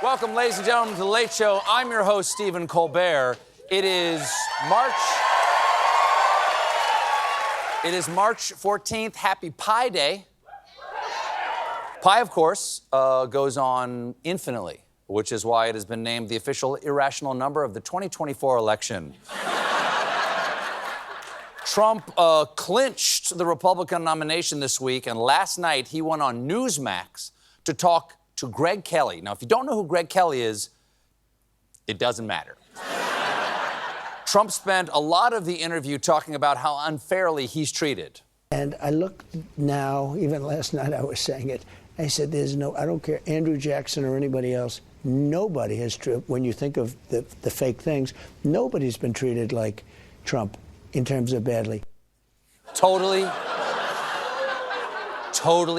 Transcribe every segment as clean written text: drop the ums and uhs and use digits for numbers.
Welcome, ladies and gentlemen, to The Late Show. I'm your host, Stephen Colbert. It is March 14th. Happy Pi Day. Pi, of course, goes on infinitely, which is why it has been named the official irrational number of the 2024 election. Trump clinched the Republican nomination this week, and last night he went on Newsmax to talk to Greg Kelly. Now, if you don't know who Greg Kelly is, it doesn't matter. Trump spent a lot of the interview talking about how unfairly he's treated. And I look now, even last night I was saying it, I said, I don't care, Andrew Jackson or anybody else, nobody has, when you think of the fake things, nobody's been treated like Trump in terms of badly. Totally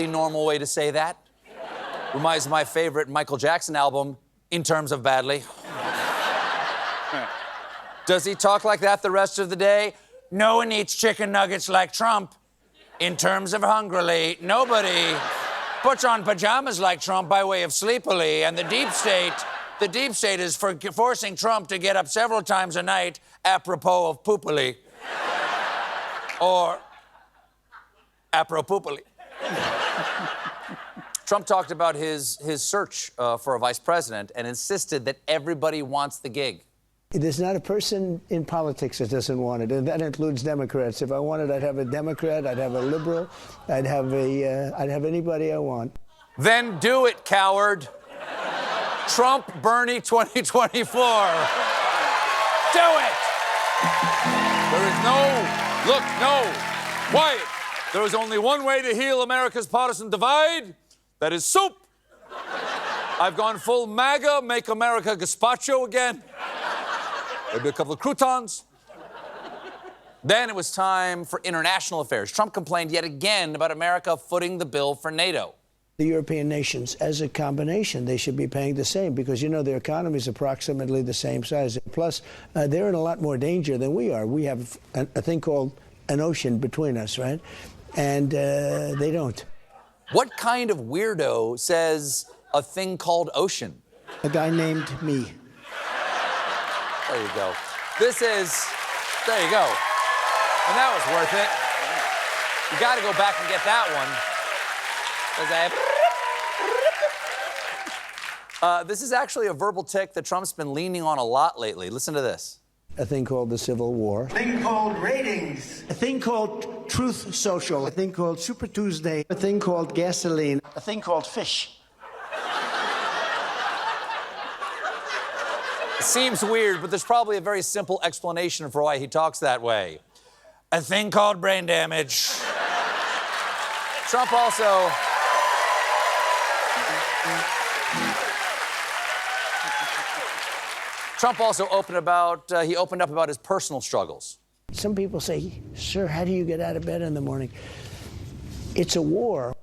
normal way to say that. Reminds me of my favorite Michael Jackson album, In Terms of Badly. Does he talk like that the rest of the day? No one eats chicken nuggets like Trump. In terms of hungrily, nobody puts on pajamas like Trump by way of sleepily, and the deep state is forcing Trump to get up several times a night apropos of poopily. Or apropos-poopily. Trump talked about his search for a vice president and insisted that everybody wants the gig. There's not a person in politics that doesn't want it, and that includes Democrats. If I wanted, I'd have a Democrat, I'd have a liberal, I'd have anybody I want. Then do it, coward. Trump Bernie 2024. Do it! There is quiet. There is only one way to heal America's partisan divide. That is soup. I've gone full MAGA, make America gazpacho again. Maybe a couple of croutons. Then it was time for international affairs. Trump complained yet again about America footing the bill for NATO. The European nations, as a combination, they should be paying the same because, their economy is approximately the same size. Plus, they're in a lot more danger than we are. We have a thing called an ocean between us, right? And they don't. What kind of weirdo says a thing called ocean? A guy named me. There you go. There you go. And that was worth it. You got to go back and get that one. This is actually a verbal tick that Trump's been leaning on a lot lately. Listen to this. A thing called the Civil War. A thing called ratings. A thing called Truth Social. A thing called Super Tuesday. A thing called gasoline. A thing called fish. It seems weird, but there's probably a very simple explanation for why he talks that way. A thing called brain damage. Trump also... opened up about his personal struggles. Some people say, sir, how do you get out of bed in the morning? It's a war.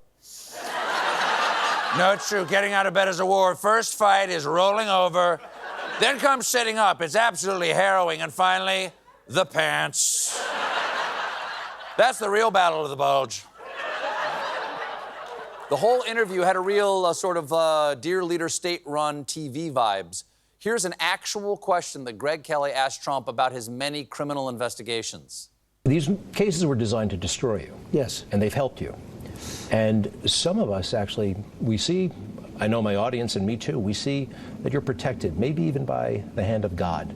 No, it's true. Getting out of bed is a war. First fight is rolling over. Then comes sitting up. It's absolutely harrowing. And finally, the pants. That's the real battle of the bulge. The whole interview had a real sort of Dear Leader State-run TV vibes. Here's an actual question that Greg Kelly asked Trump about his many criminal investigations. These cases were designed to destroy you. Yes. And they've helped you. And some of us actually, we see, I know my audience and me too, we see that you're protected, maybe even by the hand of God.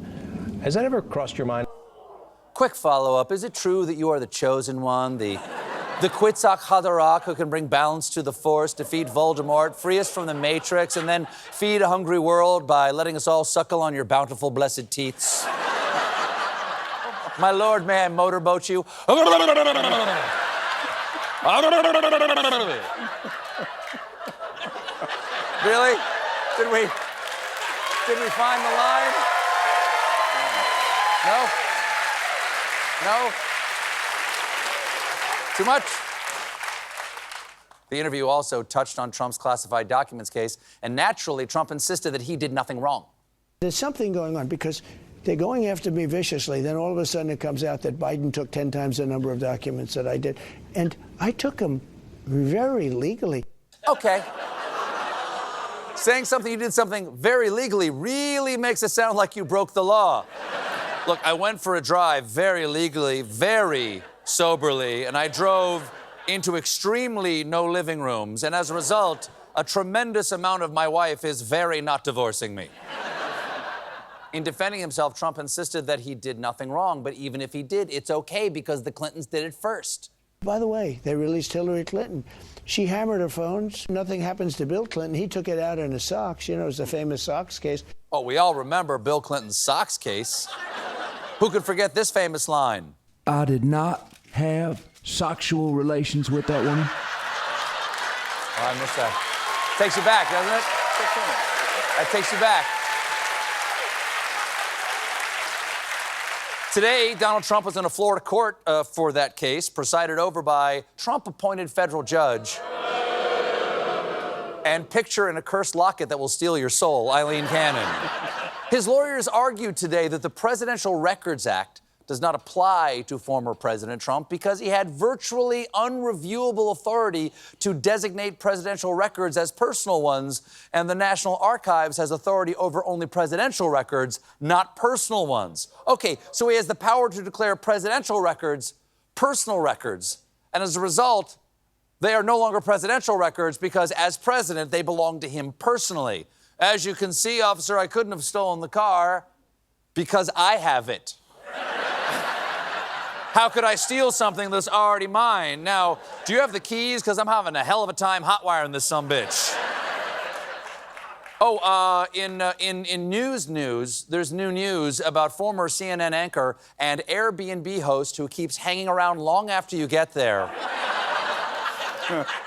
Has that ever crossed your mind? Quick follow-up. Is it true that you are the chosen one, the Kwitzak Haderach who can bring balance to the Force, defeat Voldemort, free us from the Matrix, and then feed a hungry world by letting us all suckle on your bountiful blessed teats? My lord, may I motorboat you? Really? Did we find the line? No? No? Too much? The interview also touched on Trump's classified documents case, and naturally, Trump insisted that he did nothing wrong. There's something going on because they're going after me viciously. Then all of a sudden it comes out that Biden took 10 times the number of documents that I did. And I took them very legally. Okay. Saying something you did something very legally really makes it sound like you broke the law. Look, I went for a drive very legally, very soberly, and I drove into extremely no living rooms, and as a result, a tremendous amount of my wife is very not divorcing me. In defending himself, Trump insisted that he did nothing wrong, but even if he did, it's okay because the Clintons did it first. By the way, they released Hillary Clinton. She hammered her phones. Nothing happens to Bill Clinton. He took it out in his socks. You know, it's the famous socks case. Oh, we all remember Bill Clinton's socks case. Who could forget this famous line? I did not have sexual relations with that woman. Oh, I missed that. Takes you back, doesn't it? That takes you back. Today, Donald Trump was in a Florida court for that case, presided over by Trump-appointed federal judge. And picture in a cursed locket that will steal your soul, Eileen Cannon. His lawyers argued today that the Presidential Records Act does not apply to former President Trump because he had virtually unreviewable authority to designate presidential records as personal ones, and the National Archives has authority over only presidential records, not personal ones. Okay, so he has the power to declare presidential records personal records, and as a result, they are no longer presidential records because as president, they belong to him personally. As you can see, officer, I couldn't have stolen the car because I have it. How could I steal something that's already mine? Now, do you have the keys? Because I'm having a hell of a time hotwiring this sumbitch. Oh, in news, there's new news about former CNN anchor and Airbnb host who keeps hanging around long after you get there.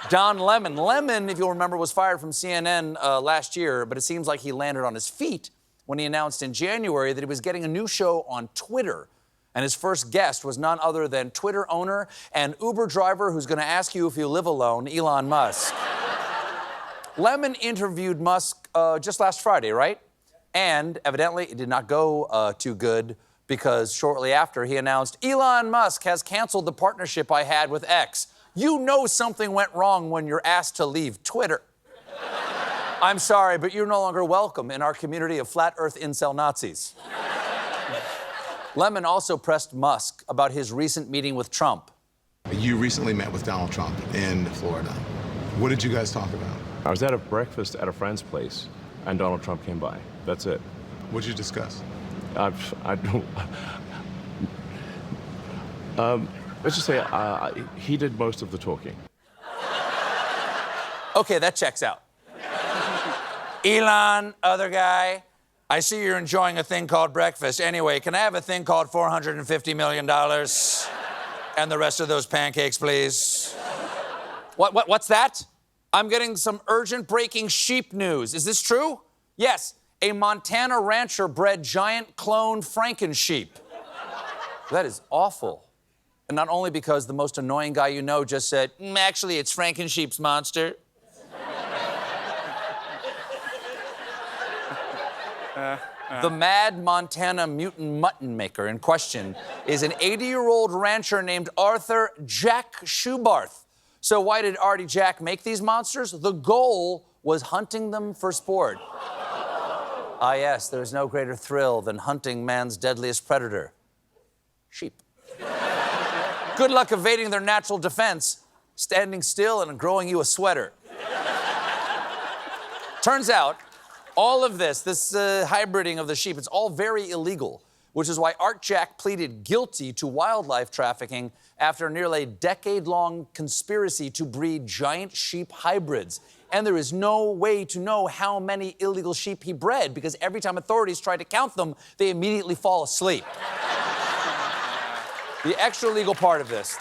Don Lemon. Lemon, if you'll remember, was fired from CNN last year, but it seems like he landed on his feet when he announced in January that he was getting a new show on Twitter. And his first guest was none other than Twitter owner and Uber driver who's going to ask you if you live alone, Elon Musk. Lemon interviewed Musk just last Friday, right? And evidently it did not go too good because shortly after he announced, Elon Musk has canceled the partnership I had with X. You know something went wrong when you're asked to leave Twitter. I'm sorry, but you're no longer welcome in our community of flat earth incel Nazis. Lemon also pressed Musk about his recent meeting with Trump. You recently met with Donald Trump in Florida. What did you guys talk about? I was at a breakfast at a friend's place, and Donald Trump came by. That's it. What did you discuss? I don't... let's just say he did most of the talking. Okay, that checks out. Elon, other guy, I see you're enjoying a thing called breakfast. Anyway, can I have a thing called $450 million? And the rest of those pancakes, please. What's that? I'm getting some urgent breaking sheep news. Is this true? Yes, a Montana rancher bred giant clone Franken-sheep. That is awful. And not only because the most annoying guy you know just said, actually, it's Franken-sheep's monster. The mad Montana mutant mutton maker in question is an 80-year-old rancher named Arthur Jack Schubarth. So why did Artie Jack make these monsters? The goal was hunting them for sport. Ah, yes, there's no greater thrill than hunting man's deadliest predator, sheep. Good luck evading their natural defense, standing still and growing you a sweater. Turns out, all of this hybriding of the sheep, it's all very illegal, which is why Art Jack pleaded guilty to wildlife trafficking after nearly a decade-long conspiracy to breed giant sheep hybrids. And there is no way to know how many illegal sheep he bred because every time authorities try to count them, they immediately fall asleep. The extra legal part of this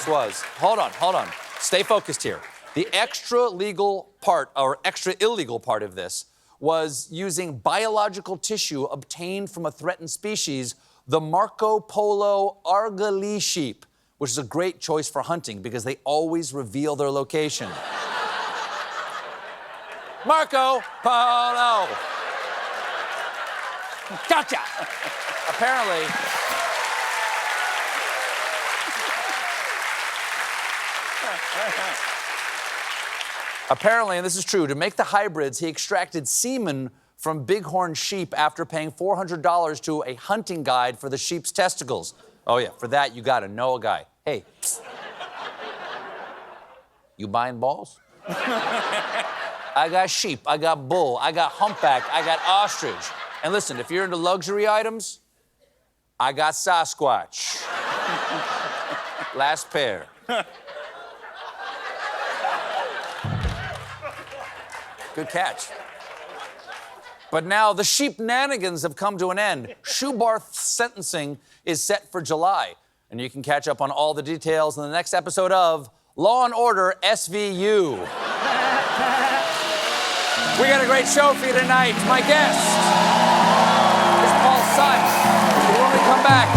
was, hold on, stay focused here. The extra legal part, or extra illegal part of this, was using biological tissue obtained from a threatened species, the Marco Polo Argali sheep, which is a great choice for hunting because they always reveal their location. Marco Polo. Gotcha. Apparently, Apparently, and this is true, to make the hybrids, he extracted semen from bighorn sheep after paying $400 to a hunting guide for the sheep's testicles. Oh, yeah, for that, you gotta know a guy. Hey, you buying balls? I got sheep, I got bull, I got humpback, I got ostrich. And listen, if you're into luxury items, I got Sasquatch. Last pair. Good catch. But now the sheep-nanigans have come to an end. Shoebarth's sentencing is set for July. And you can catch up on all the details in the next episode of Law and Order SVU. We got a great show for you tonight. My guest is Paul Simon. When we come back,